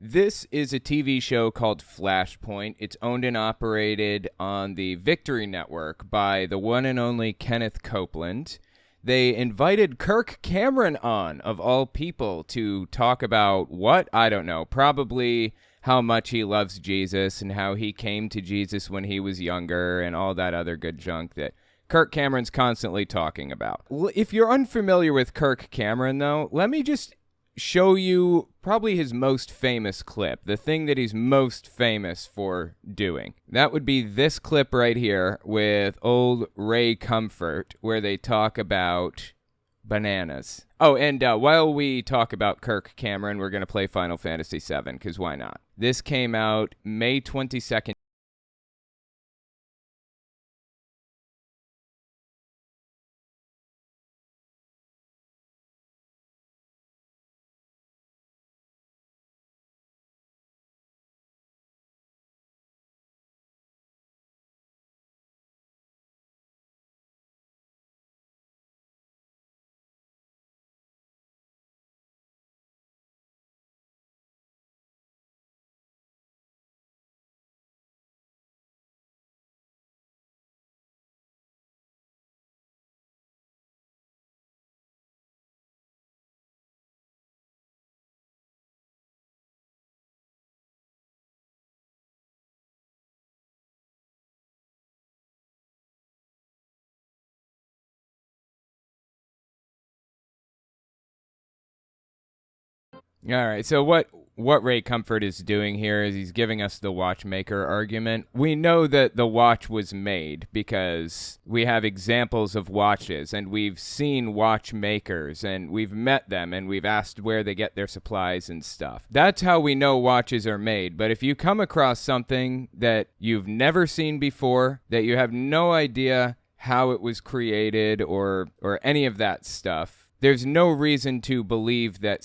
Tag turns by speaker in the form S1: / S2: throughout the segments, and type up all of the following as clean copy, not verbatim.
S1: This is a TV show called Flashpoint. It's owned and operated on the Victory Network by the one and only Kenneth Copeland. They invited Kirk Cameron on, of all people, to talk about what? I don't know. Probably how much he loves Jesus and how he came to Jesus when he was younger and all that other good junk that Kirk Cameron's constantly talking about. If you're unfamiliar with Kirk Cameron, though, let me just show you probably his most famous clip, the thing that he's most famous for doing. That would be this clip right here with old Ray Comfort, where they talk about bananas. Oh, and while we talk about Kirk Cameron, we're going to play Final Fantasy VII, because why not? This came out May 22nd. All right, so what Ray Comfort is doing here is he's giving us the watchmaker argument. We know that the watch was made because we have examples of watches, and we've seen watchmakers, and we've met them, and we've asked where they get their supplies and stuff. That's how we know watches are made. But if you come across something that you've never seen before, that you have no idea how it was created or any of that stuff, there's no reason to believe that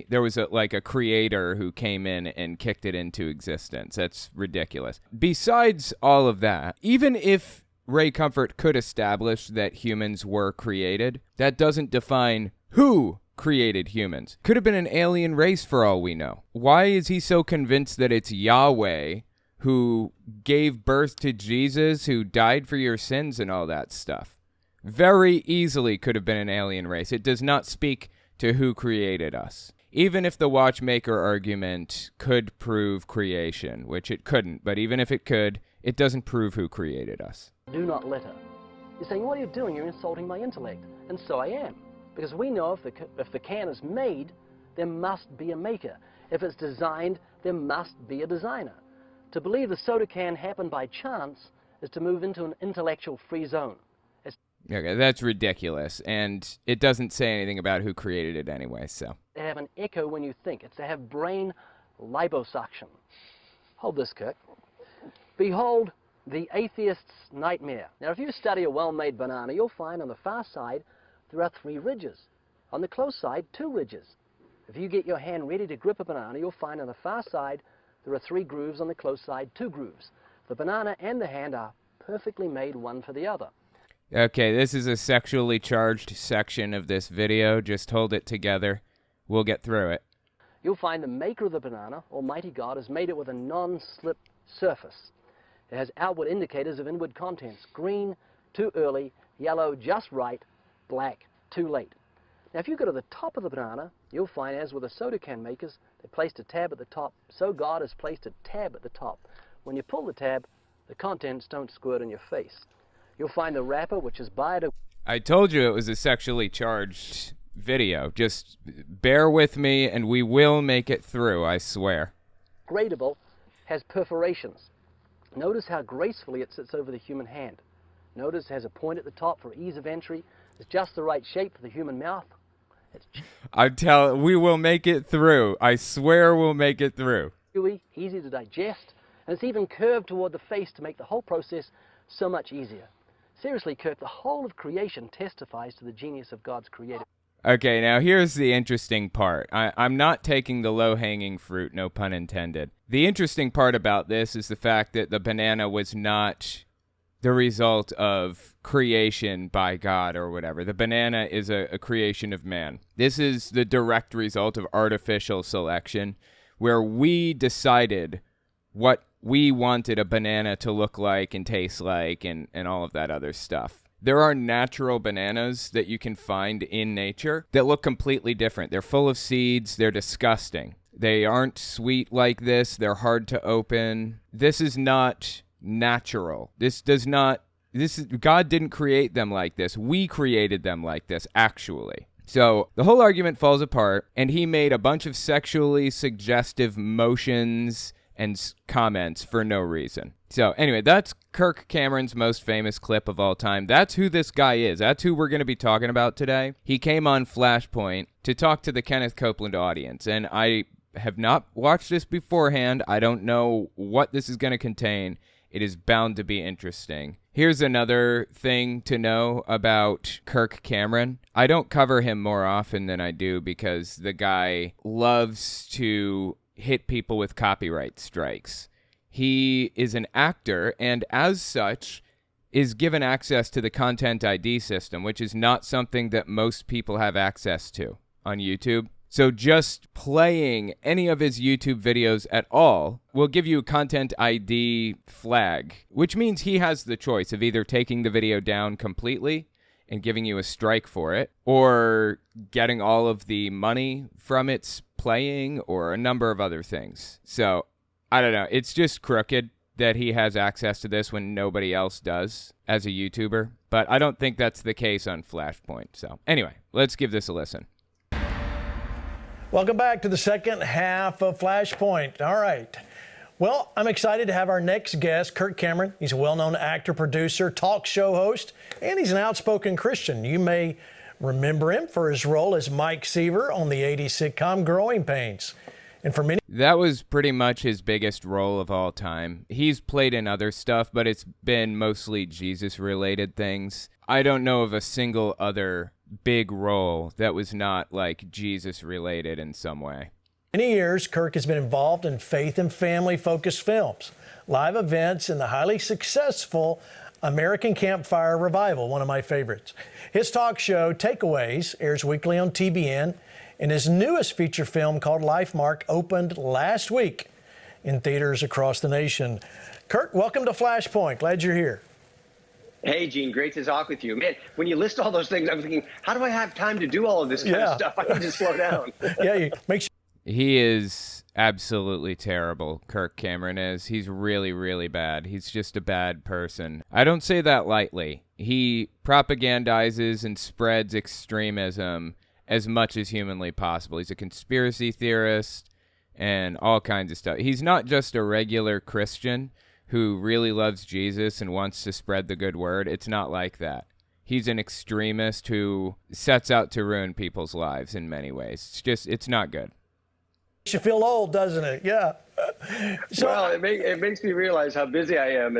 S1: there was a creator who came in and kicked it into existence. That's ridiculous. Besides all of that, even if Ray Comfort could establish that humans were created, that doesn't define who created humans. Could have been an alien race for all we know. Why is he so convinced that it's Yahweh who gave birth to Jesus, who died for your sins and all that stuff? Very easily could have been an alien race. It does not speak to who created us. Even if the watchmaker argument could prove creation, which it couldn't, but even if it could, it doesn't prove who created us.
S2: Do not litter. You're saying, what are you doing? You're insulting my intellect. And so I am. Because we know if the can is made, there must be a maker. If it's designed, there must be a designer. To believe the soda can happened by chance is to move into an intellectual free zone.
S1: Okay, that's ridiculous, and it doesn't say anything about who created it anyway, so.
S2: They have an echo when you think. It's to have brain liposuction. Hold this, Kirk. Behold the atheist's nightmare. Now, if you study a well-made banana, you'll find on the far side there are 3 ridges. On the close side, 2 ridges. If you get your hand ready to grip a banana, you'll find on the far side there are 3 grooves, on the close side, 2 grooves. The banana and the hand are perfectly made one for the other.
S1: Okay, this is a sexually charged section of this video. Just hold it together. We'll get through it.
S2: You'll find the maker of the banana, Almighty God, has made it with a non-slip surface. It has outward indicators of inward contents. Green, too early. Yellow, just right. Black, too late. Now, if you go to the top of the banana, you'll find, as with the soda can makers, they placed a tab at the top. So God has placed a tab at the top. When you pull the tab, the contents don't squirt in your face. You'll find the wrapper, which is biodegradable.
S1: I told you it was a sexually charged video. Just bear with me, and we will make it through, I swear.
S2: Gradable, has perforations. Notice how gracefully it sits over the human hand. Notice it has a point at the top for ease of entry. It's just the right shape for the human mouth.
S1: We will make it through. I swear we'll make it through.
S2: Chewy, easy to digest, and it's even curved toward the face to make the whole process so much easier. Seriously, Kirk, the whole of creation testifies to the genius of God's creative.
S1: Okay, now here's the interesting part. I'm not taking the low-hanging fruit, no pun intended. The interesting part about this is the fact that the banana was not the result of creation by God or whatever. The banana is a creation of man. This is the direct result of artificial selection, where we decided what we wanted a banana to look like and taste like and all of that other stuff. There are natural bananas that you can find in nature that look completely different. They're full of seeds. They're disgusting. They aren't sweet like this. They're hard to open. This is not natural. God didn't create them like this. We created them like this, actually. So the whole argument falls apart, and he made a bunch of sexually suggestive motions and comments for no reason. So anyway, that's Kirk Cameron's most famous clip of all time. That's who this guy is. That's who we're going to be talking about today. He came on Flashpoint to talk to the Kenneth Copeland audience, and I have not watched this beforehand. I don't know what this is going to contain. It is bound to be interesting. Here's another thing to know about Kirk Cameron. I don't cover him more often than I do because the guy loves to hit people with copyright strikes. He is an actor and as such is given access to the Content ID system, which is not something that most people have access to on YouTube. So just playing any of his YouTube videos at all will give you a Content ID flag, which means he has the choice of either taking the video down completely and giving you a strike for it, or getting all of the money from its playing, or a number of other things. So, I don't know. It's just crooked that he has access to this when nobody else does as a YouTuber. But I don't think that's the case on Flashpoint. So, anyway, let's give this a listen.
S3: Welcome back to the second half of Flashpoint. All right. Well, I'm excited to have our next guest, Kirk Cameron. He's a well-known actor, producer, talk show host, and he's an outspoken Christian. You may remember him for his role as Mike Seaver on the 80s sitcom Growing Pains. And for many,
S1: that was pretty much his biggest role of all time. He's played in other stuff, but it's been mostly Jesus-related things. I don't know of a single other big role that was not like Jesus-related in some way.
S3: Many years, Kirk has been involved in faith and family-focused films, live events, and the highly successful American Campfire Revival, one of my favorites. His talk show, Takeaways, airs weekly on TBN, and his newest feature film called Lifemark opened last week in theaters across the nation. Kirk, welcome to Flashpoint. Glad you're here.
S4: Hey, Gene, great to talk with you. Man, when you list all those things, I'm thinking, how do I have time to do all of this kind of stuff? I need to slow down.
S3: Make sure.
S1: He is absolutely terrible, Kirk Cameron is. He's really, really bad. He's just a bad person. I don't say that lightly. He propagandizes and spreads extremism as much as humanly possible. He's a conspiracy theorist and all kinds of stuff. He's not just a regular Christian who really loves Jesus and wants to spread the good word. It's not like that. He's an extremist who sets out to ruin people's lives in many ways. It's not good.
S3: Makes you feel old, doesn't it? Yeah.
S4: Well, it makes me realize how busy I am,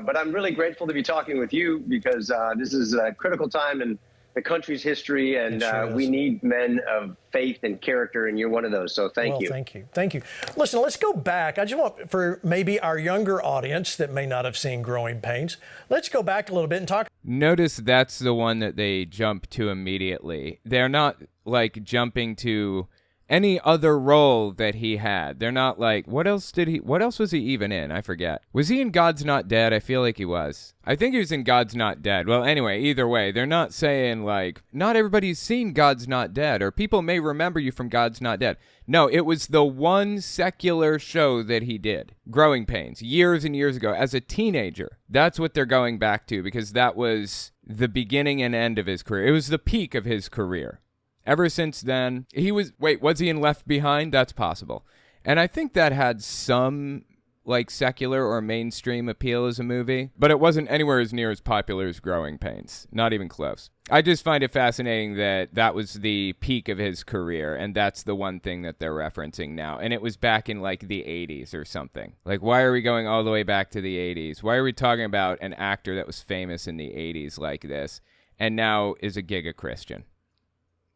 S4: but I'm really grateful to be talking with you because this is a critical time in the country's history, and we need men of faith and character, and you're one of those. So thank you.
S3: Thank you. Listen, let's go back. I just want, for maybe our younger audience that may not have seen Growing Pains, let's go back a little bit and talk.
S1: Notice that's the one that they jump to immediately. They're not like jumping to any other role that he had. They're not like, what else was he even in? I forget. Was he in God's Not Dead? I feel like he was. I think he was in God's Not Dead. Well, anyway, either way, they're not saying like, not everybody's seen God's Not Dead, or people may remember you from God's Not Dead. No, it was the one secular show that he did, Growing Pains, years and years ago as a teenager. That's what they're going back to because that was the beginning and end of his career. It was the peak of his career. Ever since then, was he in Left Behind? That's possible. And I think that had some, like, secular or mainstream appeal as a movie, but it wasn't anywhere as near as popular as Growing Pains. Not even close. I just find it fascinating that that was the peak of his career, and that's the one thing that they're referencing now. And it was back in, like, the 80s or something. Like, why are we going all the way back to the 80s? Why are we talking about an actor that was famous in the 80s like this, and now is a giga Christian?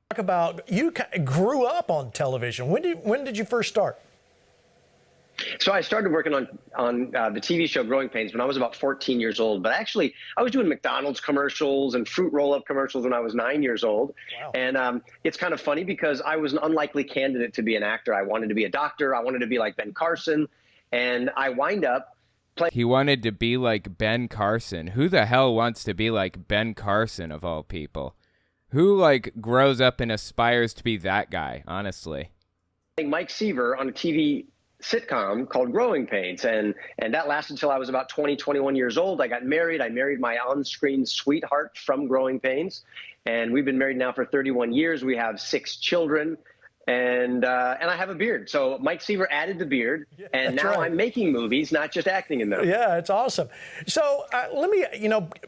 S3: Talk about, you grew up on television. When did you first start?
S4: So I started working on the TV show Growing Pains when I was about 14 years old. But actually, I was doing McDonald's commercials and fruit roll-up commercials when I was 9 years old. Wow. And it's kind of funny because I was an unlikely candidate to be an actor. I wanted to be a doctor. I wanted to be like Ben Carson. And I wind up playing.
S1: He wanted to be like Ben Carson. Who the hell wants to be like Ben Carson, of all people? Who, like, grows up and aspires to be that guy, honestly?
S4: Mike Seaver on a TV sitcom called Growing Pains, and that lasted until I was about 20, 21 years old. I got married. I married my on-screen sweetheart from Growing Pains, and we've been married now for 31 years. We have 6 children, and I have a beard. So Mike Seaver added the beard, and now right. I'm making movies, not just acting in them.
S3: Yeah, it's awesome. So let me,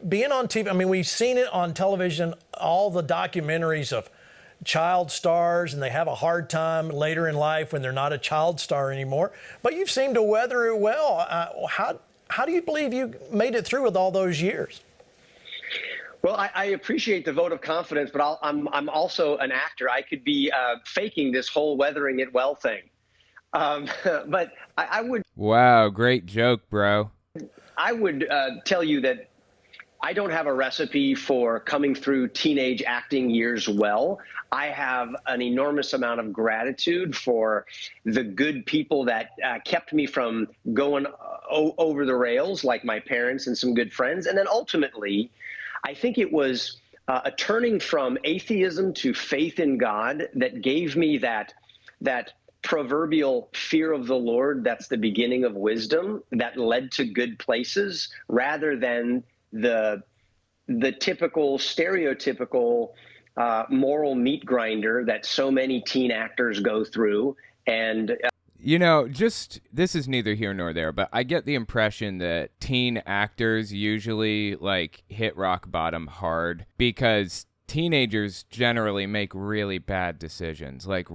S3: being on TV, I mean, we've seen it on television, all the documentaries of child stars, and they have a hard time later in life when they're not a child star anymore. But you've seemed to weather it well. How do you believe you made it through with all those years?
S4: Well, I appreciate the vote of confidence, but I'm also an actor. I could be faking this whole weathering it well thing. But I would.
S1: Wow, great joke, bro.
S4: I would tell you that I don't have a recipe for coming through teenage acting years well. I have an enormous amount of gratitude for the good people that kept me from going over the rails, like my parents and some good friends. And then ultimately, I think it was a turning from atheism to faith in God that gave me that proverbial fear of the Lord. That's the beginning of wisdom that led to good places, rather than the typical, stereotypical moral meat grinder that so many teen actors go through. And
S1: this is neither here nor there, but I get the impression that teen actors usually hit rock bottom hard because teenagers generally make really bad decisions, right?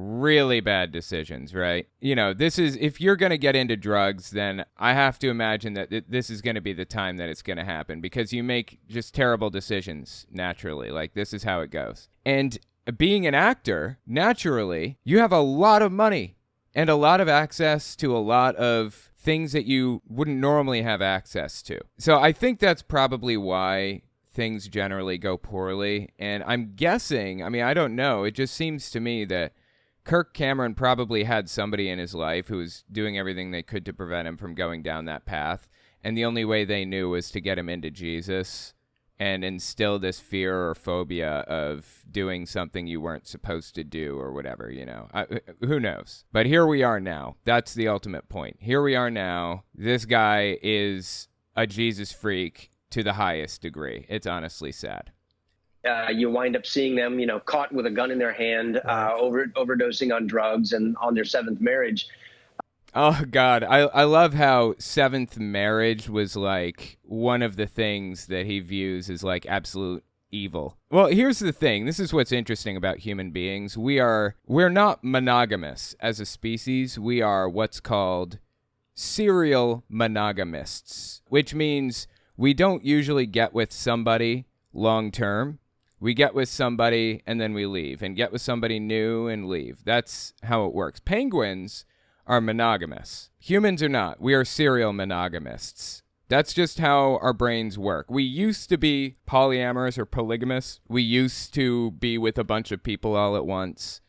S1: This is, if you're going to get into drugs, then I have to imagine that this is going to be the time that it's going to happen, because you make just terrible decisions naturally. This is how it goes. And being an actor, naturally, you have a lot of money and a lot of access to a lot of things that you wouldn't normally have access to. So I think that's probably why things generally go poorly. And I'm guessing, I don't know, it just seems to me that Kirk Cameron probably had somebody in his life who was doing everything they could to prevent him from going down that path. And the only way they knew was to get him into Jesus and instill this fear or phobia of doing something you weren't supposed to do or whatever, who knows? But here we are now. That's the ultimate point. Here we are now. This guy is a Jesus freak to the highest degree. It's honestly sad.
S4: You wind up seeing them, caught with a gun in their hand, overdosing on drugs and on their 7th marriage.
S1: Oh, God. I love how 7th marriage was one of the things that he views as absolute evil. Well, here's the thing. This is what's interesting about human beings. We're not monogamous as a species. We are what's called serial monogamists, which means we don't usually get with somebody long term. We get with somebody and then we leave, and get with somebody new and leave. That's how it works. Penguins are monogamous. Humans are not. We are serial monogamists. That's just how our brains work. We used to be polyamorous or polygamous. We used to be with a bunch of people all at once.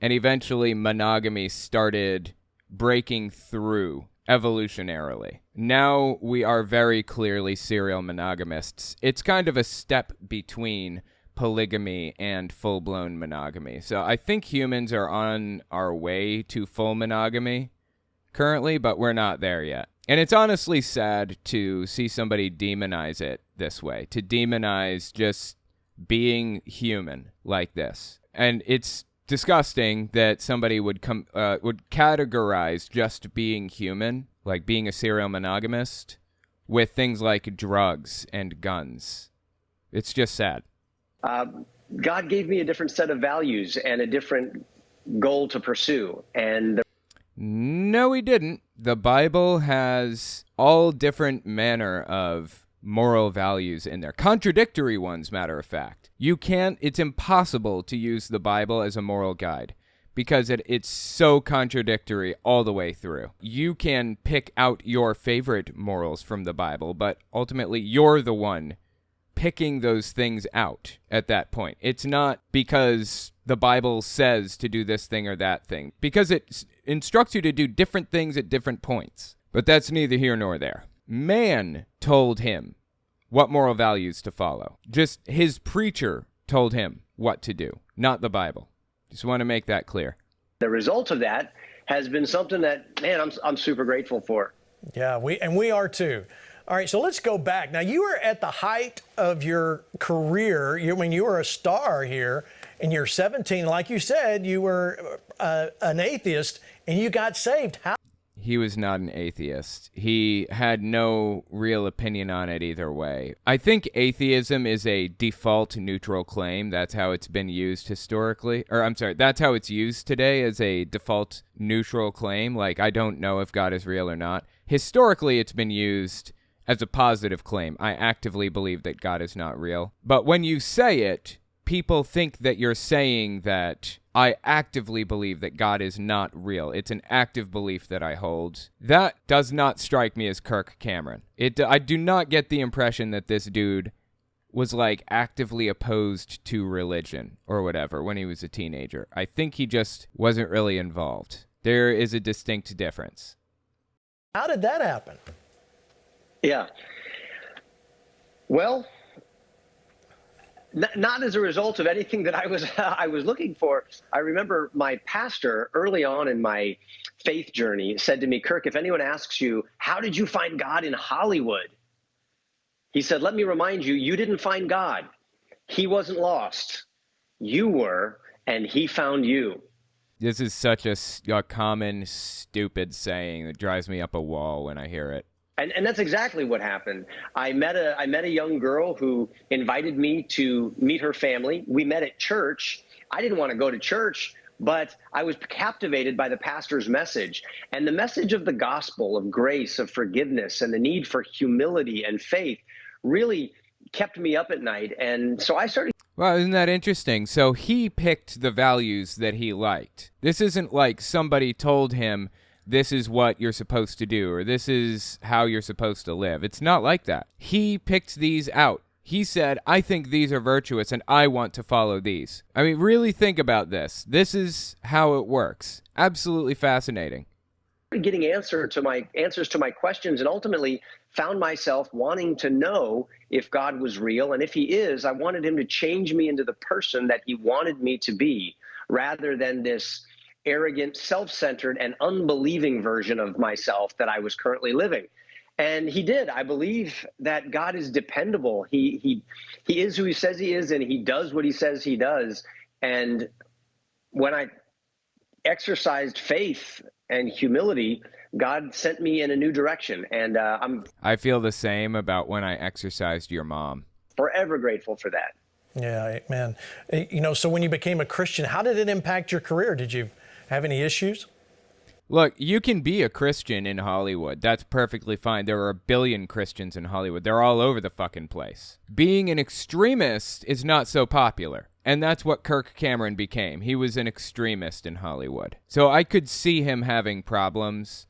S1: And eventually monogamy started breaking through evolutionarily. Now we are very clearly serial monogamists. It's kind of a step between polygamy and full-blown monogamy. So I think humans are on our way to full monogamy currently, but we're not there yet. And it's honestly sad to see somebody demonize it this way, to demonize just being human like this. And it's disgusting that somebody would categorize just being human, like being a serial monogamist, with things like drugs and guns. It's just sad.
S4: God gave me a different set of values and a different goal to pursue. And
S1: no, he didn't. The Bible has all different manner of moral values in there. Contradictory ones, matter of fact. It's impossible to use the Bible as a moral guide, because it's so contradictory all the way through. You can pick out your favorite morals from the Bible, but ultimately you're the one picking those things out at that point. It's not because the Bible says to do this thing or that thing, because it instructs you to do different things at different points. But that's neither here nor there. Man told him what moral values to follow. Just his preacher told him what to do, not the Bible. Just want to make that clear.
S4: The result of that has been something that, man, I'm super grateful for.
S3: Yeah, we are too. All right, so let's go back. Now, you were at the height of your career. When you were a star here, and you're 17. Like you said, you were an atheist, and you got saved. How?
S1: He was not an atheist. He had no real opinion on it either way. I think atheism is a default neutral claim. That's how it's been used historically. Or I'm sorry, that's how it's used today, as a default neutral claim. Like, I don't know if God is real or not. Historically, it's been used as a positive claim. I actively believe that God is not real. But when you say it, people think that you're saying that I actively believe that God is not real. It's an active belief that I hold. That does not strike me as Kirk Cameron. I do not get the impression that this dude was like actively opposed to religion or whatever when he was a teenager. I think he just wasn't really involved. There is a distinct difference.
S3: How did that happen?
S4: Yeah. Well, not as a result of anything that I was looking for. I remember my pastor early on in my faith journey said to me, Kirk, if anyone asks you, how did you find God in Hollywood? He said, let me remind you, you didn't find God. He wasn't lost. You were, and he found you.
S1: This is such a common, stupid saying that drives me up a wall when I hear it.
S4: And that's exactly what happened. I met a young girl who invited me to meet her family. We met at church. I didn't want to go to church, but I was captivated by the pastor's message. And the message of the gospel, of grace, of forgiveness, and the need for humility and faith really kept me up at night. And so I started.
S1: Well, isn't that interesting? So he picked the values that he liked. This isn't like somebody told him, this is what you're supposed to do, or this is how you're supposed to live. It's not like that. He picked these out. He said, I think these are virtuous, and I want to follow these. I mean, really think about this. This is how it works. Absolutely fascinating.
S4: Getting answers to my questions, and ultimately found myself wanting to know if God was real. And if he is, I wanted him to change me into the person that he wanted me to be, rather than this arrogant, self-centered, and unbelieving version of myself that I was currently living. And he did. I believe that God is dependable. He is who he says he is, and he does what he says he does. And when I exercised faith and humility, God sent me in a new direction. And
S1: I feel the same about when I exercised your mom.
S4: Forever grateful for that.
S3: Yeah, man. So when you became a Christian, how did it impact your career? Did you have any issues?
S1: Look, you can be a Christian in Hollywood. That's perfectly fine. There are a billion Christians in Hollywood. They're all over the fucking place. Being an extremist is not so popular. And that's what Kirk Cameron became. He was an extremist in Hollywood. So I could see him having problems.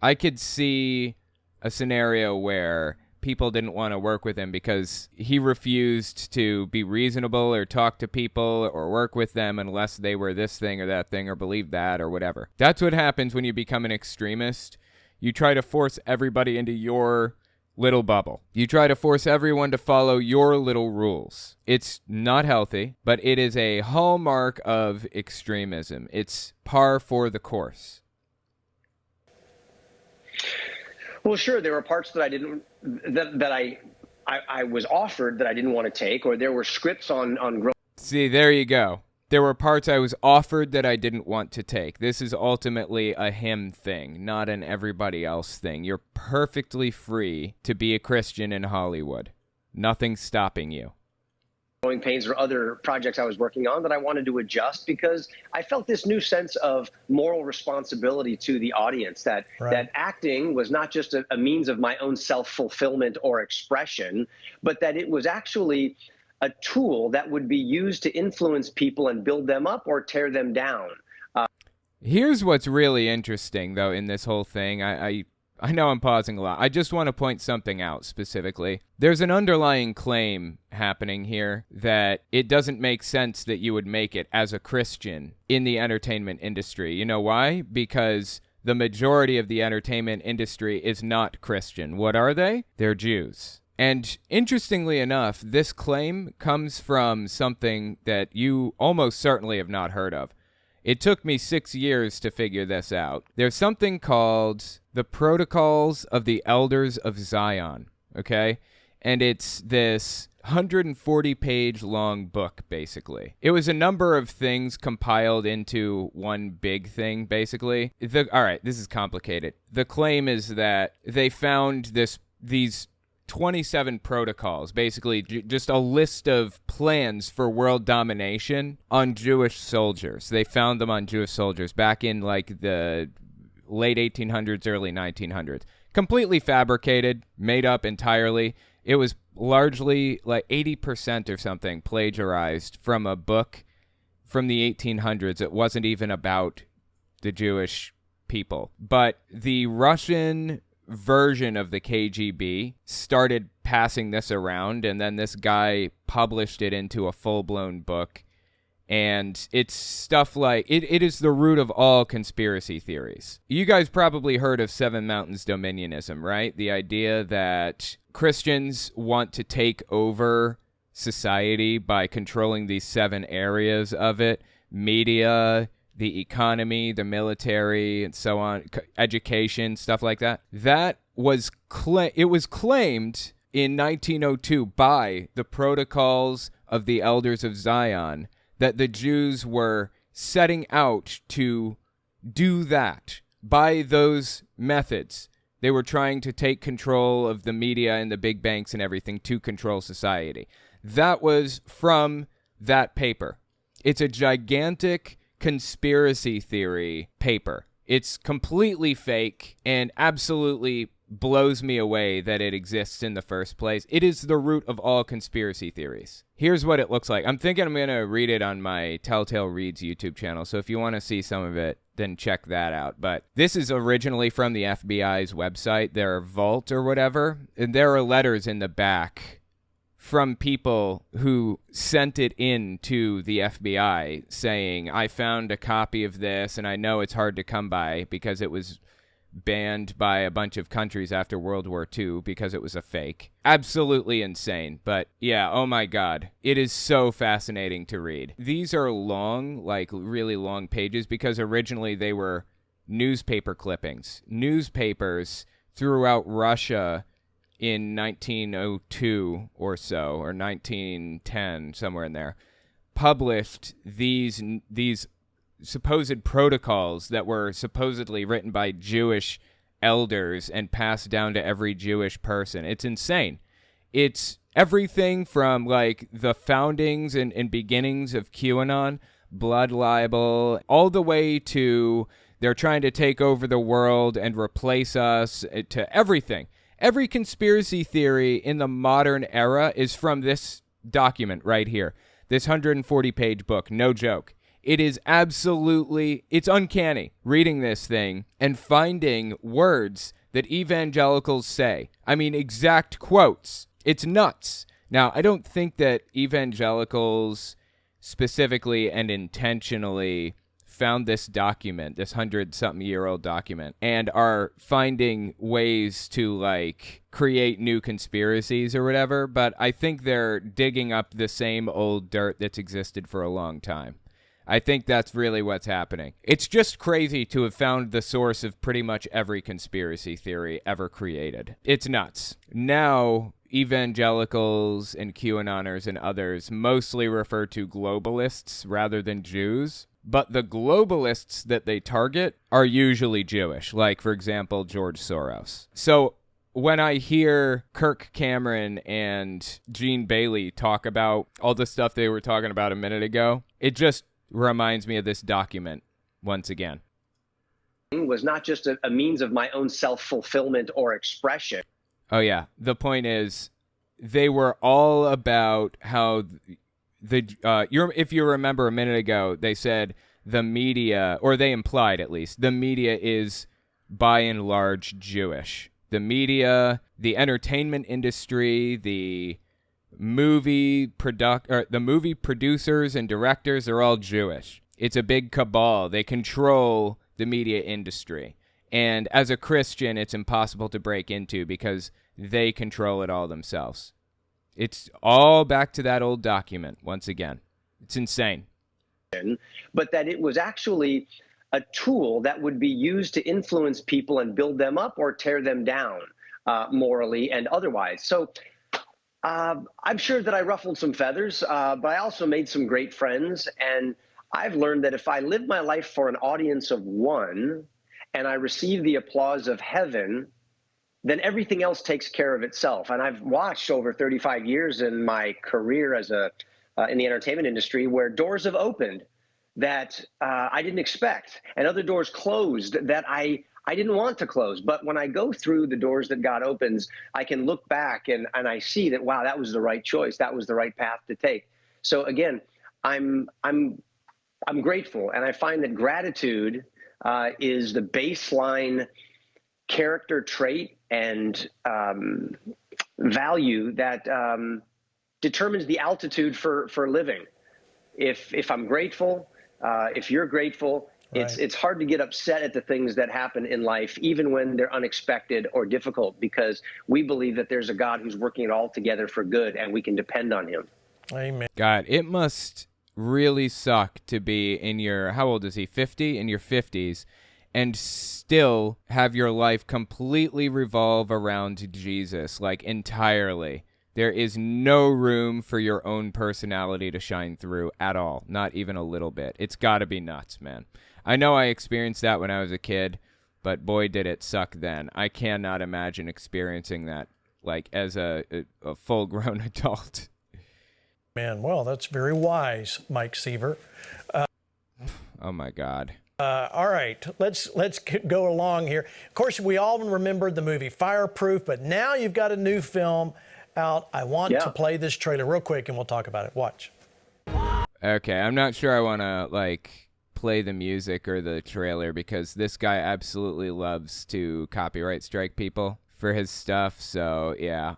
S1: I could see a scenario where people didn't want to work with him because he refused to be reasonable or talk to people or work with them unless they were this thing or that thing or believed that or whatever. That's what happens when you become an extremist. You try to force everybody into your little bubble. You try to force everyone to follow your little rules. It's not healthy, but it is a hallmark of extremism. It's par for the course.
S4: Well, sure, there were parts that I didn't, that I was offered that I didn't want to take, or there were scripts on growth.
S1: See, there you go. There were parts I was offered that I didn't want to take. This is ultimately a him thing, not an everybody else thing. You're perfectly free to be a Christian in Hollywood. Nothing's stopping you.
S4: Growing pains or other projects I was working on that I wanted to adjust because I felt this new sense of moral responsibility to the audience, that acting was not just a means of my own self-fulfillment or expression, but that it was actually a tool that would be used to influence people and build them up or tear them down.
S1: Here's what's really interesting, though, in this whole thing. I know I'm pausing a lot. I just want to point something out specifically. There's an underlying claim happening here that it doesn't make sense that you would make it as a Christian in the entertainment industry. You know why? Because the majority of the entertainment industry is not Christian. What are they? They're Jews. And interestingly enough, this claim comes from something that you almost certainly have not heard of. It took me 6 years to figure this out. There's something called the Protocols of the Elders of Zion, okay? And it's this 140-page long book, basically. It was a number of things compiled into one big thing, basically. All right, this is complicated. The claim is that they found these 27 protocols, basically just a list of plans for world domination on Jewish soldiers. They found them on Jewish soldiers back in like the late 1800s, early 1900s. Completely fabricated, made up entirely. It was largely like 80% or something plagiarized from a book from the 1800s. It wasn't even about the Jewish people. But the Russian version of the KGB started passing this around, and then this guy published it into a full-blown book. And it's stuff like, it is the root of all conspiracy theories. You guys probably heard of Seven Mountains Dominionism, right? The idea that Christians want to take over society by controlling these 7 areas of it: media, the economy, the military, and so on, education, stuff like that. That was it was claimed in 1902 by the Protocols of the Elders of Zion that the Jews were setting out to do that. By those methods, they were trying to take control of the media and the big banks and everything to control society. That was from that paper. It's a gigantic conspiracy theory paper. It's completely fake and absolutely blows me away that it exists in the first place. It is the root of all conspiracy theories. Here's what it looks like. I'm thinking I'm going to read it on my Telltale Reads YouTube channel, so if you want to see some of it, then check that out. But this is originally from the FBI's website, their vault or whatever, and there are letters in the back from people who sent it in to the FBI saying, I found a copy of this, and I know it's hard to come by because it was banned by a bunch of countries after World War II because it was a fake. Absolutely insane. But yeah, oh my God. It is so fascinating to read. These are long, like really long pages because originally they were newspaper clippings. Newspapers throughout Russia in 1902 or so, or 1910, somewhere in there, published these supposed protocols that were supposedly written by Jewish elders and passed down to every Jewish person. It's insane. It's everything from like the foundings and beginnings of QAnon, blood libel, all the way to they're trying to take over the world and replace us, to everything. Every conspiracy theory in the modern era is from this document right here, this 140-page book, no joke. It is absolutely, it's uncanny reading this thing and finding words that evangelicals say. I mean, exact quotes. It's nuts. Now, I don't think that evangelicals specifically and intentionally found this document, this 100-something-year-old document, and are finding ways to, like, create new conspiracies or whatever, but I think they're digging up the same old dirt that's existed for a long time. I think that's really what's happening. It's just crazy to have found the source of pretty much every conspiracy theory ever created. It's nuts. Now, evangelicals and QAnoners and others mostly refer to globalists rather than Jews, but the globalists that they target are usually Jewish, like, for example, George Soros. So when I hear Kirk Cameron and Gene Bailey talk about all the stuff they were talking about a minute ago, it just reminds me of this document once again.
S4: Was not just a means of my own self-fulfillment or expression.
S1: Oh, yeah. The point is, they were all about how if you remember a minute ago, they said the media, or they implied at least, the media is by and large Jewish. The media, the entertainment industry, the movie producers and directors are all Jewish. It's a big cabal. They control the media industry. And as a Christian, it's impossible to break into because they control it all themselves. It's all back to that old document once again. It's insane.
S4: But that it was actually a tool that would be used to influence people and build them up or tear them down morally and otherwise. So I'm sure that I ruffled some feathers, but I also made some great friends. And I've learned that if I live my life for an audience of one and I receive the applause of heaven, then everything else takes care of itself. And I've watched over 35 years in my career as in the entertainment industry where doors have opened that I didn't expect, and other doors closed that I didn't want to close. But when I go through the doors that God opens, I can look back and I see that, wow, that was the right choice. That was the right path to take. So again, I'm grateful, and I find that gratitude is the baseline character trait and value that determines the altitude for living. If I'm grateful, if you're grateful, right, it's hard to get upset at the things that happen in life, even when they're unexpected or difficult, because we believe that there's a God who's working it all together for good, and we can depend on him.
S3: Amen.
S1: God, it must really suck to be in your, how old is he, 50? In your 50s, and still have your life completely revolve around Jesus, like entirely. There is no room for your own personality to shine through at all, not even a little bit. It's got to be nuts, man. I know I experienced that when I was a kid, but boy, did it suck then. I cannot imagine experiencing that, like, as a full-grown adult.
S3: Man, well, that's very wise, Mike Seaver.
S1: Oh, my God.
S3: All right, let's go along here. Of course, we all remembered the movie Fireproof, but now you've got a new film out. I want to play this trailer real quick, and we'll talk about it. Watch.
S1: Okay, I'm not sure I want to, like, play the music or the trailer because this guy absolutely loves to copyright strike people for his stuff. So, yeah,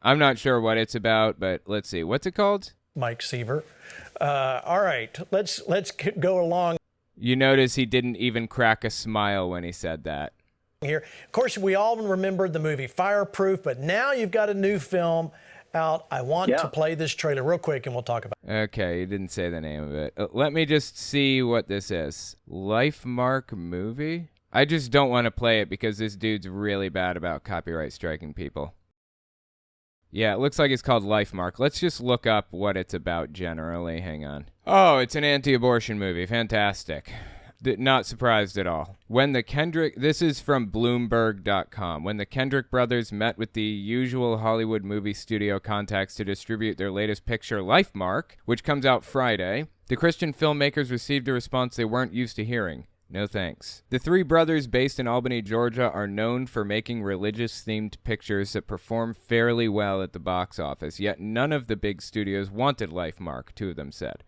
S1: I'm not sure what it's about, but let's see. What's it called?
S3: Mike Seaver. All right, let's go along.
S1: You notice he didn't even crack a smile when he said that.
S3: Here, of course, we all remembered the movie Fireproof, but now you've got a new film out. I want to play this trailer real quick, and we'll talk about it.
S1: Okay, you didn't say the name of it. Let me just see what this is. Lifemark movie? I just don't want to play it because this dude's really bad about copyright striking people. Yeah, it looks like it's called Lifemark. Let's just look up what it's about generally. Hang on. Oh, it's an anti-abortion movie. Fantastic. Not surprised at all. This is from Bloomberg.com. When the Kendrick brothers met with the usual Hollywood movie studio contacts to distribute their latest picture, Lifemark, which comes out Friday, the Christian filmmakers received a response they weren't used to hearing. No thanks. The three brothers based in Albany, Georgia are known for making religious-themed pictures that perform fairly well at the box office, yet none of the big studios wanted Lifemark, two of them said.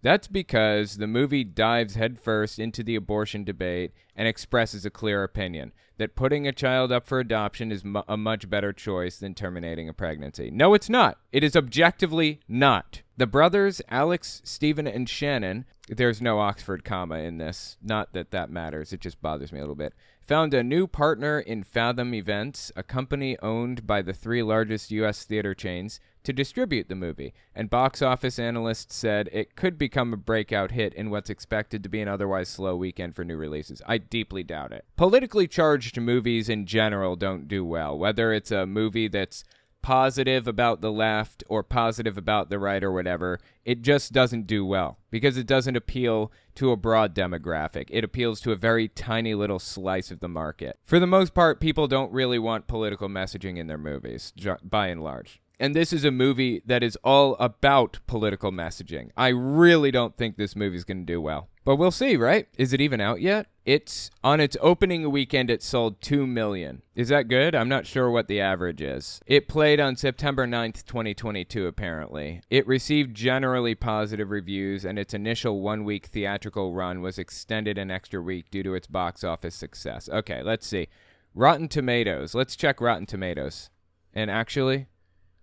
S1: That's because the movie dives headfirst into the abortion debate and expresses a clear opinion that putting a child up for adoption is a much better choice than terminating a pregnancy. No, it's not. It is objectively not. The brothers, Alex, Stephen, and Shannon, there's no Oxford comma in this. Not that that matters. It just bothers me a little bit. Found a new partner in Fathom Events, a company owned by the three largest U.S. theater chains, to distribute the movie, and box office analysts said it could become a breakout hit in what's expected to be an otherwise slow weekend for new releases. I deeply doubt it. Politically charged movies in general don't do well, whether it's a movie that's positive about the left or positive about the right or whatever. It just doesn't do well because it doesn't appeal to a broad demographic. It appeals to a very tiny little slice of the market. For the most part, people don't really want political messaging in their movies, by and large. And this is a movie that is all about political messaging. I really don't think this movie's going to do well. But we'll see, right? Is it even out yet? It's on its opening weekend, it sold 2 million. Is that good? I'm not sure what the average is. It played on September 9th, 2022, apparently. It received generally positive reviews, and its initial 1-week theatrical run was extended an extra week due to its box office success. Okay, let's see. Rotten Tomatoes. Let's check Rotten Tomatoes. And actually,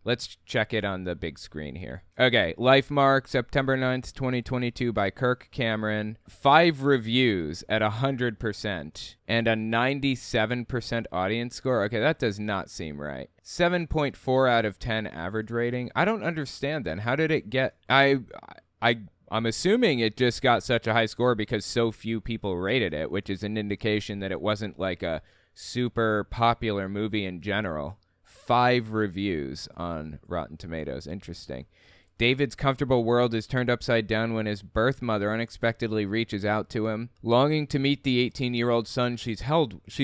S1: let's check it on the big screen here. Okay, Lifemark, September 9th, 2022 by Kirk Cameron. 5 reviews at 100% and a 97% audience score. Okay, that does not seem right. 7.4 out of 10 average rating. I don't understand then. How did it get... I'm assuming it just got such a high score because so few people rated it, which is an indication that it wasn't like a super popular movie in general. 5 reviews on Rotten Tomatoes. Interesting. David's comfortable world is turned upside down when his birth mother unexpectedly reaches out to him. Longing to meet the 18-year-old son she's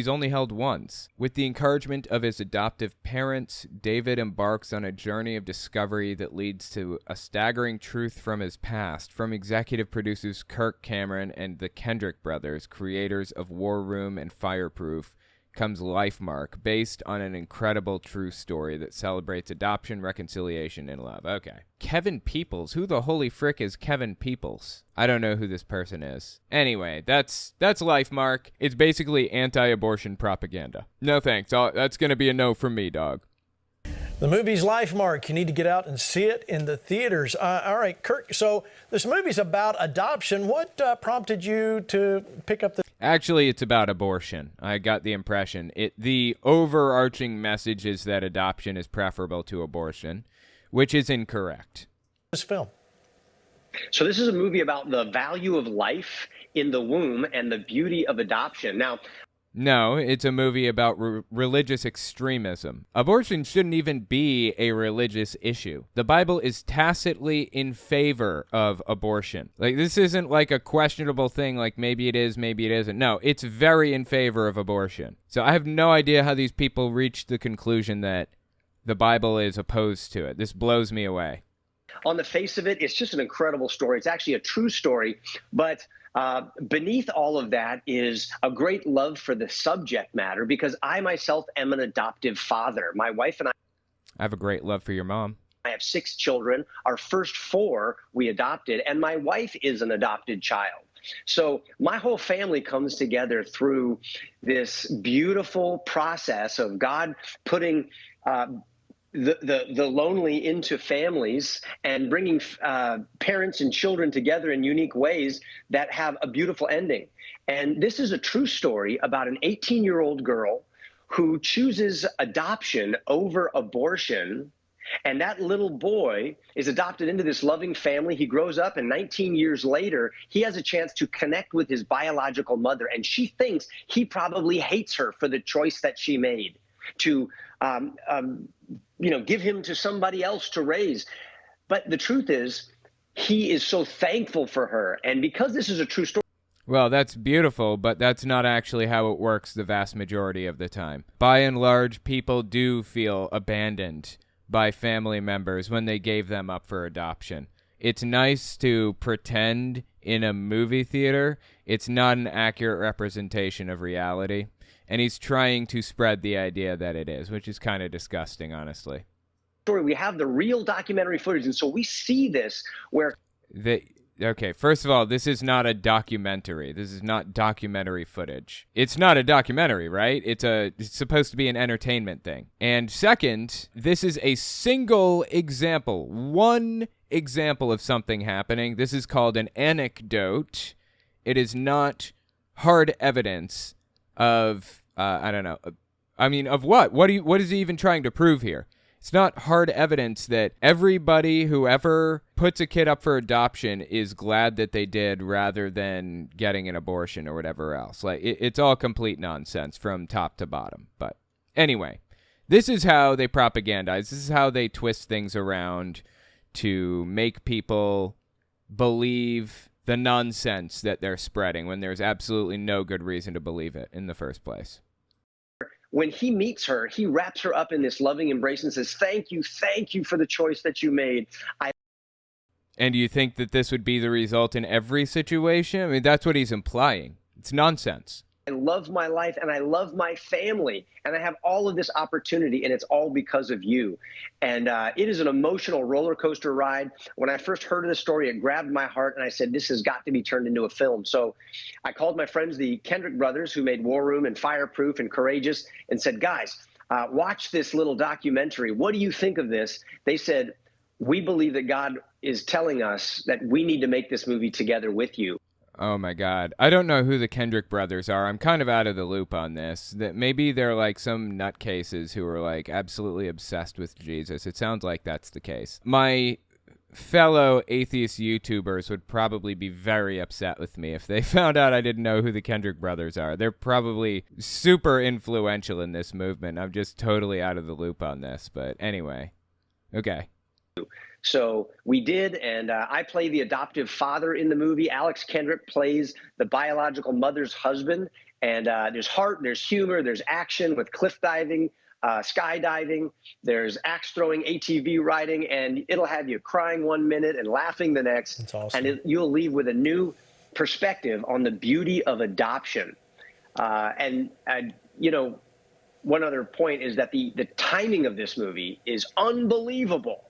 S1: only held once. With the encouragement of his adoptive parents, David embarks on a journey of discovery that leads to a staggering truth from his past. From executive producers Kirk Cameron and the Kendrick brothers, creators of War Room and Fireproof, comes Lifemark, based on an incredible true story that celebrates adoption, reconciliation, and love. Okay. Kevin Peoples. Who the holy frick is Kevin Peoples? I don't know who this person is. Anyway, that's Lifemark. It's basically anti-abortion propaganda. No thanks. That's going to be a no from me, dog.
S3: The movie's Lifemark. You need to get out and see it in the theaters. All right, Kirk, so this movie's about adoption. What prompted you to pick up the...
S1: Actually, it's about abortion. I got the impression. The overarching message is that adoption is preferable to abortion, which is incorrect.
S3: This film.
S4: So this is a movie about the value of life in the womb and the beauty of adoption. Now,
S1: no, it's a movie about religious extremism. Abortion shouldn't even be a religious issue. The Bible is tacitly in favor of abortion. Like, this isn't like a questionable thing, like maybe it is, maybe it isn't. No, it's very in favor of abortion. So I have no idea how these people reached the conclusion that the Bible is opposed to it. This blows me away.
S4: On the face of it, it's just an incredible story. It's actually a true story, but beneath all of that is a great love for the subject matter, because I myself am an adoptive father. My wife and I
S1: have a great love for your mom.
S4: I have 6 children. Our first 4 we adopted, and my wife is an adopted child. So my whole family comes together through this beautiful process of God putting the lonely into families and bringing parents and children together in unique ways that have a beautiful ending. And this is a true story about an 18-year-old girl who chooses adoption over abortion. And that little boy is adopted into this loving family. He grows up, and 19 years later, he has a chance to connect with his biological mother. And she thinks he probably hates her for the choice that she made to give him to somebody else to raise. But the truth is, he is so thankful for her. And because this is a true story.
S1: Well, that's beautiful, but that's not actually how it works the vast majority of the time. By and large, people do feel abandoned by family members when they gave them up for adoption. It's nice to pretend in a movie theater. It's not an accurate representation of reality. And he's trying to spread the idea that it is, which is kind of disgusting, honestly.
S4: We have the real documentary footage, and so we see this where...
S1: Okay, first of all, this is not a documentary. This is not documentary footage. It's not a documentary, right? It's supposed to be an entertainment thing. And second, this is a single example, one example of something happening. This is called an anecdote. It is not hard evidence of, I don't know. I mean, of what? What is he even trying to prove here? It's not hard evidence that everybody who ever puts a kid up for adoption is glad that they did rather than getting an abortion or whatever else. Like, it's all complete nonsense from top to bottom. But anyway, this is how they propagandize. This is how they twist things around to make people believe the nonsense that they're spreading when there's absolutely no good reason to believe it in the first place.
S4: When he meets her, he wraps her up in this loving embrace and says, thank you for the choice that you made.
S1: And do you think that this would be the result in every situation? I mean, that's what he's implying. It's nonsense.
S4: I love my life and I love my family and I have all of this opportunity and it's all because of you. And it is an emotional roller coaster ride. When I first heard of the story, it grabbed my heart and I said, this has got to be turned into a film. So I called my friends, the Kendrick brothers, who made War Room and Fireproof and Courageous, and said, guys, watch this little documentary. What do you think of this? They said, we believe that God is telling us that we need to make this movie together with you.
S1: Oh my God. I don't know who the Kendrick brothers are. I'm kind of out of the loop on this. That maybe they're like some nutcases who are like absolutely obsessed with Jesus. It sounds like that's the case. My fellow atheist YouTubers would probably be very upset with me if they found out I didn't know who the Kendrick brothers are. They're probably super influential in this movement. I'm just totally out of the loop on this. But anyway, okay.
S4: So we did, and I play the adoptive father in the movie. Alex Kendrick plays the biological mother's husband. And there's heart, there's humor, there's action with cliff diving, skydiving, there's axe throwing, ATV riding, and it'll have you crying 1 minute and laughing the next.
S3: That's awesome.
S4: And you'll leave with a new perspective on the beauty of adoption. You know, one other point is that the timing of this movie is unbelievable.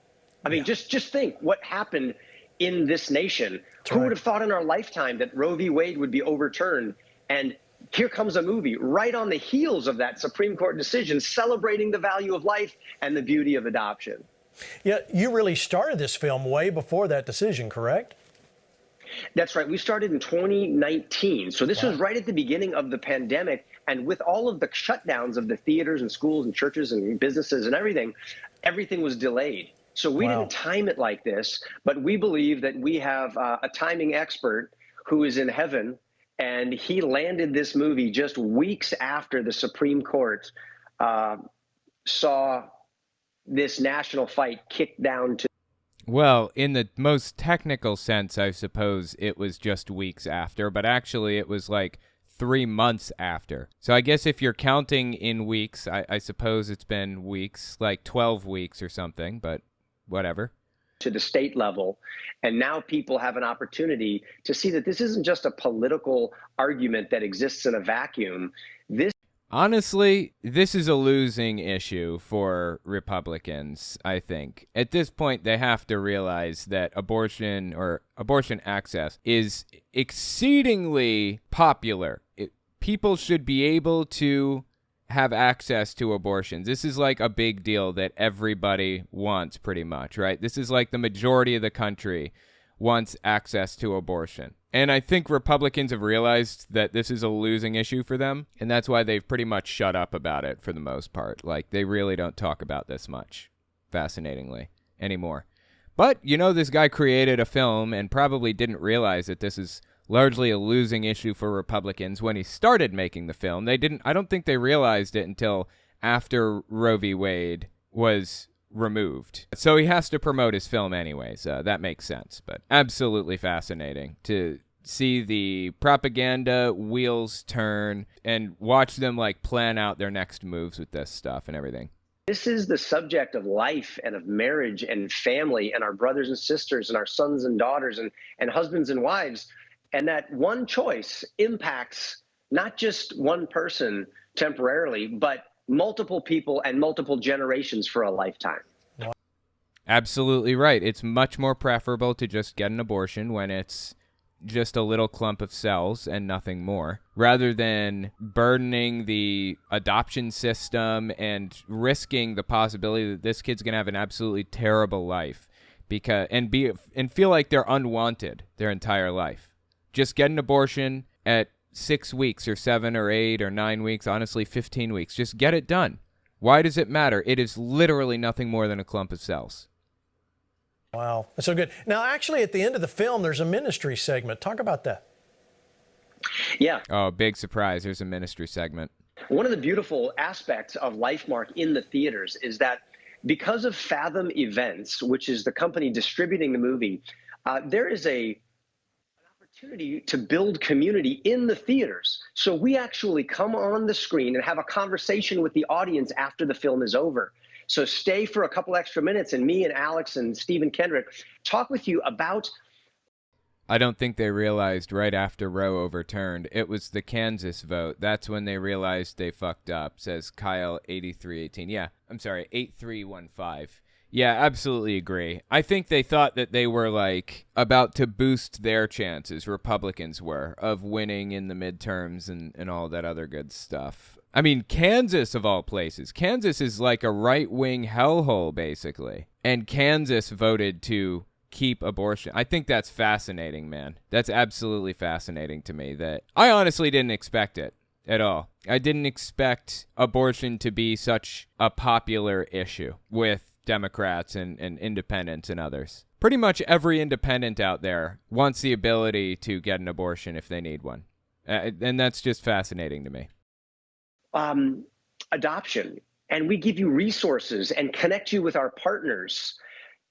S4: I mean, just think what happened in this nation. Who would have thought in our lifetime that Roe v. Wade would be overturned? And here comes a movie right on the heels of that Supreme Court decision celebrating the value of life and the beauty of adoption.
S3: Yeah, you really started this film way before that decision, correct?
S4: That's right. We started in 2019. So this was right at the beginning of the pandemic. And with all of the shutdowns of the theaters and schools and churches and businesses and everything was delayed. So we didn't time it like this, but we believe that we have a timing expert who is in heaven, and he landed this movie just weeks after the Supreme Court saw this national fight kicked down to.
S1: Well, in the most technical sense, I suppose it was just weeks after, but actually it was like 3 months after. So I guess if you're counting in weeks, I suppose it's been weeks, like 12 weeks or something, but whatever.
S4: To the state level. And now people have an opportunity to see that this isn't just a political argument that exists in a vacuum.
S1: Honestly, this is a losing issue for Republicans, I think. At this point, they have to realize that abortion access is exceedingly popular. People should be able to have access to abortions. This is like a big deal that everybody wants, pretty much, right? This is like the majority of the country wants access to abortion. And I think Republicans have realized that this is a losing issue for them, and that's why they've pretty much shut up about it for the most part. Like, they really don't talk about this much, fascinatingly, anymore. But, you know, this guy created a film and probably didn't realize that this is largely a losing issue for Republicans when he started making the film. I don't think they realized it until after Roe v. Wade was removed. So he has to promote his film anyways. That makes sense, but absolutely fascinating to see the propaganda wheels turn and watch them like plan out their next moves with this stuff and everything.
S4: This is the subject of life and of marriage and family and our brothers and sisters and our sons and daughters and husbands and wives. And that one choice impacts not just one person temporarily, but multiple people and multiple generations for a lifetime.
S1: Absolutely right. It's much more preferable to just get an abortion when it's just a little clump of cells and nothing more, rather than burdening the adoption system and risking the possibility that this kid's going to have an absolutely terrible life and feel like they're unwanted their entire life. Just get an abortion at 6 weeks or 7 or 8 or 9 weeks, honestly 15 weeks. Just get it done. Why does it matter? It is literally nothing more than a clump of cells.
S3: Wow, that's so good. Now, actually, at the end of the film, there's a ministry segment. Talk about that.
S4: Yeah.
S1: Oh, big surprise. There's a ministry segment.
S4: One of the beautiful aspects of LifeMark in the theaters is that because of Fathom Events, which is the company distributing the movie, there is an opportunity to build community in the theaters. So we actually come on the screen and have a conversation with the audience after the film is over. So stay for a couple extra minutes, and me and Alex and Stephen Kendrick talk with you about.
S1: I don't think they realized right after Roe overturned. It was the Kansas vote. That's when they realized they fucked up, says Kyle 8318. Yeah, I'm sorry, 8315. Yeah, absolutely agree. I think they thought that they were, like, about to boost their chances, Republicans were, of winning in the midterms and all that other good stuff. I mean, Kansas, of all places. Kansas is like a right-wing hellhole, basically. And Kansas voted to keep abortion. I think that's fascinating, man. That's absolutely fascinating to me. That I honestly didn't expect it at all. I didn't expect abortion to be such a popular issue with Democrats and independents and others. Pretty much every independent out there wants the ability to get an abortion if they need one. And that's just fascinating to me.
S4: Adoption. And we give you resources and connect you with our partners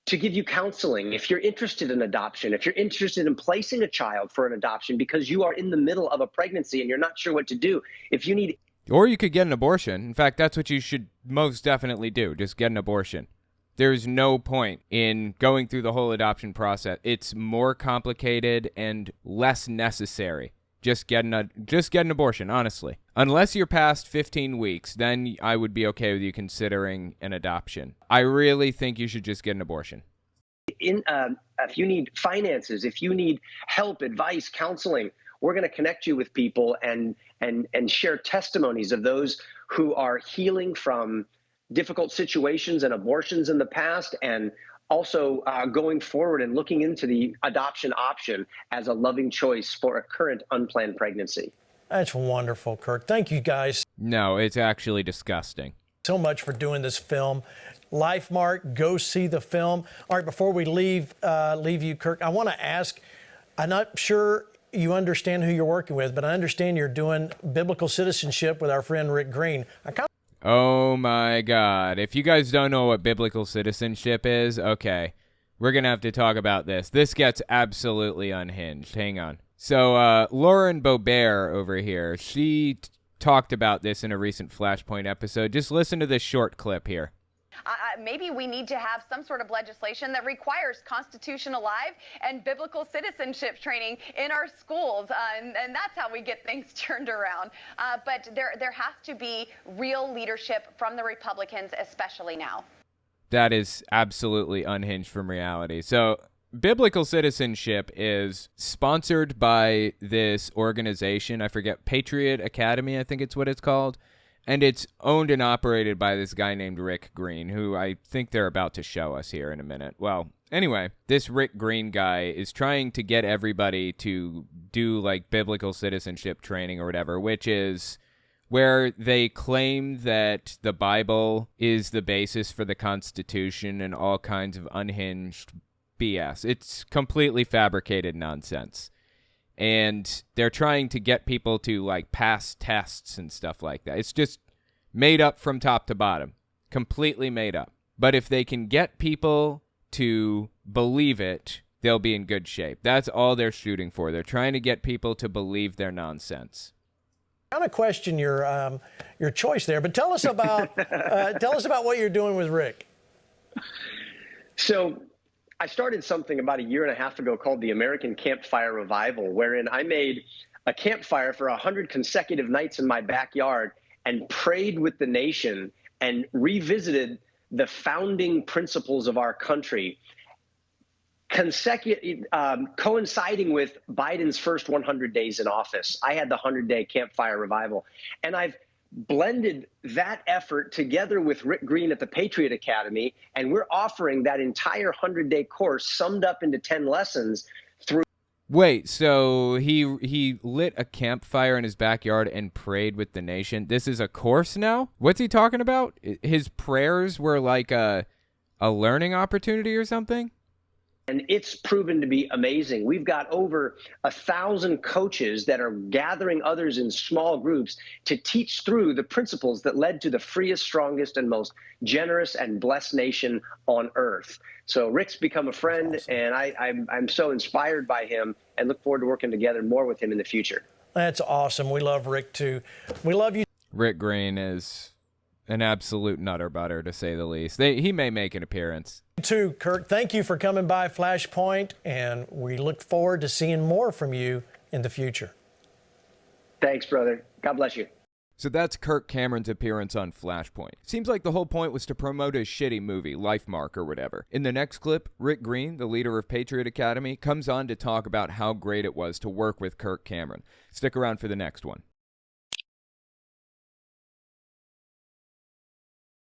S4: to give you counseling. If you're interested in adoption, if you're interested in placing a child for an adoption because you are in the middle of a pregnancy and you're not sure what to do, if you need...
S1: Or you could get an abortion. In fact, that's what you should most definitely do. Just get an abortion. There's no point in going through the whole adoption process. It's more complicated and less necessary. Just get an abortion, honestly. Unless you're past 15 weeks, then I would be okay with you considering an adoption. I really think you should just get an abortion.
S4: If you need finances, if you need help, advice, counseling, we're going to connect you with people and share testimonies of those who are healing from difficult situations and abortions in the past, and also going forward and looking into the adoption option as a loving choice for a current unplanned pregnancy.
S3: That's wonderful, Kirk. Thank you guys
S1: No, it's actually disgusting.
S3: so much for doing this film. LifeMark, go see the film. All right, before we leave you, Kirk, I want to ask, I'm not sure you understand who you're working with, but I understand you're doing biblical citizenship with our friend Rick Green.
S1: Oh my God. If you guys don't know what biblical citizenship is, okay, we're going to have to talk about this. This gets absolutely unhinged. Hang on. So Lauren Boebert over here, she talked about this in a recent Flashpoint episode. Just listen to this short clip here.
S5: Maybe we need to have some sort of legislation that requires Constitution Alive and biblical citizenship training in our schools, and that's how we get things turned around. But there has to be real leadership from the Republicans, especially now.
S1: That is absolutely unhinged from reality. So biblical citizenship is sponsored by this organization. I forget, Patriot Academy, I think it's what it's called. And it's owned and operated by this guy named Rick Green, who I think they're about to show us here in a minute. Well, anyway, this Rick Green guy is trying to get everybody to do like biblical citizenship training or whatever, which is where they claim that the Bible is the basis for the Constitution and all kinds of unhinged BS. It's completely fabricated nonsense. And they're trying to get people to, like, pass tests and stuff like that. It's just made up from top to bottom. Completely made up. But if they can get people to believe it, they'll be in good shape. That's all they're shooting for. They're trying to get people to believe their nonsense.
S3: I kind of question your choice there, but tell us about what you're doing with Rick.
S4: So I started something about a year and a half ago called the American Campfire Revival, wherein I made a campfire for 100 consecutive nights in my backyard and prayed with the nation and revisited the founding principles of our country, coinciding with Biden's first 100 days in office. I had the 100-day campfire revival, and I've blended that effort together with Rick Green at the Patriot Academy, and we're offering that entire 100-day course summed up into 10 lessons through.
S1: Wait, so he lit a campfire in his backyard and prayed with the nation. This is a course now? What's he talking about? His prayers were like a learning opportunity or something?
S4: And it's proven to be amazing. We've got over 1,000 coaches that are gathering others in small groups to teach through the principles that led to the freest, strongest, and most generous and blessed nation on earth. So Rick's become a friend, and I'm so inspired by him and look forward to working together more with him in the future.
S3: That's awesome. We love Rick, too. We love you.
S1: Rick Green is An absolute nutter butter, to say the least. He may make an appearance.
S3: You too, Kirk. Thank you for coming by Flashpoint, and we look forward to seeing more from you in the future.
S4: Thanks, brother. God bless you.
S1: So that's Kirk Cameron's appearance on Flashpoint. Seems like the whole point was to promote his shitty movie, Lifemark or whatever. In the next clip, Rick Green, the leader of Patriot Academy, comes on to talk about how great it was to work with Kirk Cameron. Stick around for the next one.